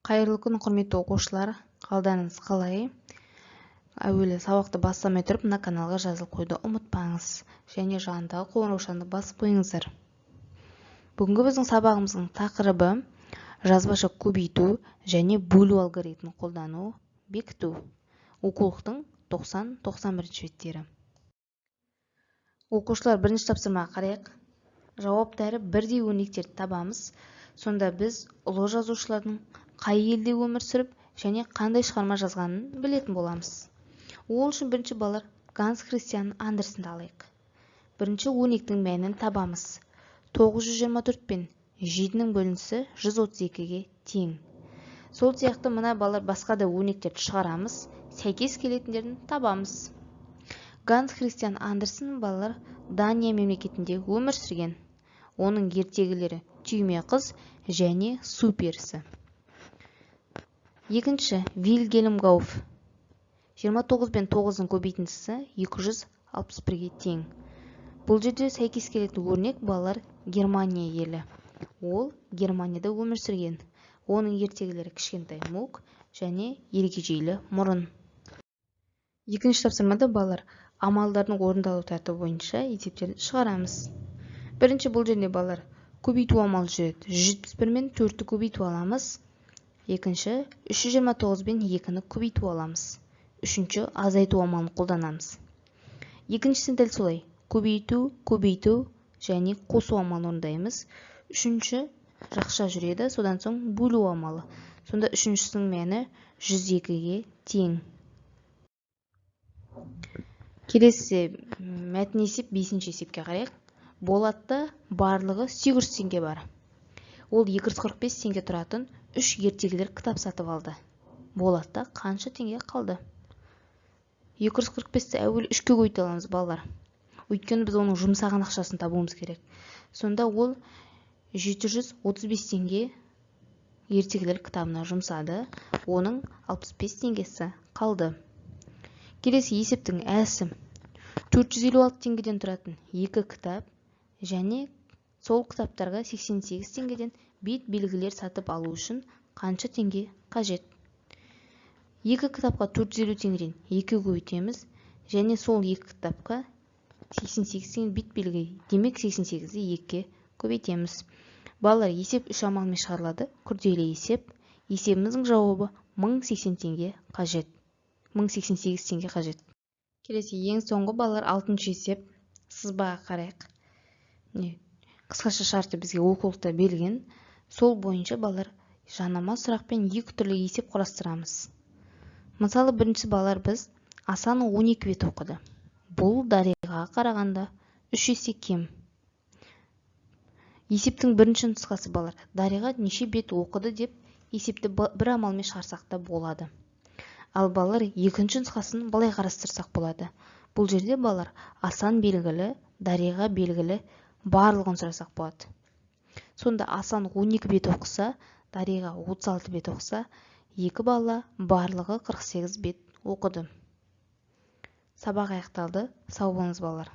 Қайырлы күн, құрметті оқушылар. Қалдарыңыз қалай? Әуелі сабақты бастамай тұрып, мына каналға жазылып қойды ұмытпаңыз. Және жанындағы қоңыраушаны басып қойыңыздар. Бүгінгі біздің сабағымыздың тақырыбы жазбаша көбейту және бөлу алгоритмін қолдану, бекіту. Оқулықтың 90-91 беттері. Оқушылар, бірінші тапсырмаға қарайық. Жауаптары бірдей өрнектерді табамыз. Сонда біз ұлы жазушылардың қай елде өмір сүріп және қандай шығарма жазғанын білетін боламыз. Ол үшін бірінші балалар Ганс Христиан Андерсенді алайық. Бірінші өрнектің мәнін табамыз. 924 пен 7-нің бөлінісі 132-ге тең. Сол сияқты мына балалар басқа да өрнектерді шығарамыз, сәйкес келетіндерін табамыз. Ганс Христиан Андерсен балалар Дания мемлекетінде өмір сүрген. Оның ертегілері Түйме қыз және Су перісі. Екінші Вильгельм Гауф. 29 пен 9-ның көбейтіндісі 261-ге тең. Бұл жерде сәйкес келетін өрнек балалар Германия елі. Ол Германияда өмір сүрген. Оның ертегілері Кішкентай Мук және Ергежейлі мұрын. Екінші тапсырмада балалар амалдардың орындалу тәртібі бойынша есептерді шығарамыз. Бірінші бұл жерде балалар көбейту амалы жүреді. 171 мен 4-ті көбейту аламыз. Екінші 329 пен 2-ні көбейту аламыз. Үшінші азайту амалын қолданамыз. Екіншісін дәл солай көбейту және қосу амалын орындаймыз. Үшінші жақша жүреді, содан соң бөлу амалы. Сонда үшіншісінің мәні 102-ге тең. Келесі мәтін есеп 5-ші есепке қарайық. Болатта барлығы 800 теңге бар. Ол 245 теңге тұратын 3 ертегілер кітап сатып алды. Болатта қанша теңге қалды? 245-ті әуел 3-ке көбейте аламыз балалар. Өйткені біз оның жұмсаған ақшасын табуымыз керек. Сонда ол 735 теңге ертегілер кітабына жұмсады. Оның 65 теңгесі қалды. Келесі есептің әсі 456 теңгеден тұратын 2 кітап және сол кітаптарға 88 теңгеден бет белгілер сатып алу үшін қанша теңге қажет? 2 кітапқа 450 теңгеден 2 көбейтеміз және сол 2 кітапқа 88 теңге бет белгі, демек 88-ді 2-ке көбейтеміз. Балалар, есеп 3 амалмен шығарылады. Күрделі есеп. Есебіміздің жауабы 1080 теңге қажет. 1088 теңге қажет. Келесі ең соңғы балалар 6-шы есеп. Сызбаға қарайық. Қысқаша шарты бізге оқулықта берілген. Сол бойынша балалар жанама сұрақпен 2 түрлі есеп құрастырамыз. Мысалы, бірінші балалар біз Асан 12 бет оқыды. Бұл Дариғаға қарағанда 3 есе кем. Есептің бірінші нұсқасы балалар Дариға неше бет оқыды деп есепті бір амалмен шығарсақ та болады. Ал балалар екінші нұсқасын былай қарастырсақ болады. Бұл жерде балалар Асан белгілі, Дариға белгілі барлығын сұрасақ болады. Сонда Асан 12 бет оқыса, Дариға 36 бет оқыса, 2 бала барлығы 48 бет оқыды. Сабақ аяқталды. Сау болыңыз балалар.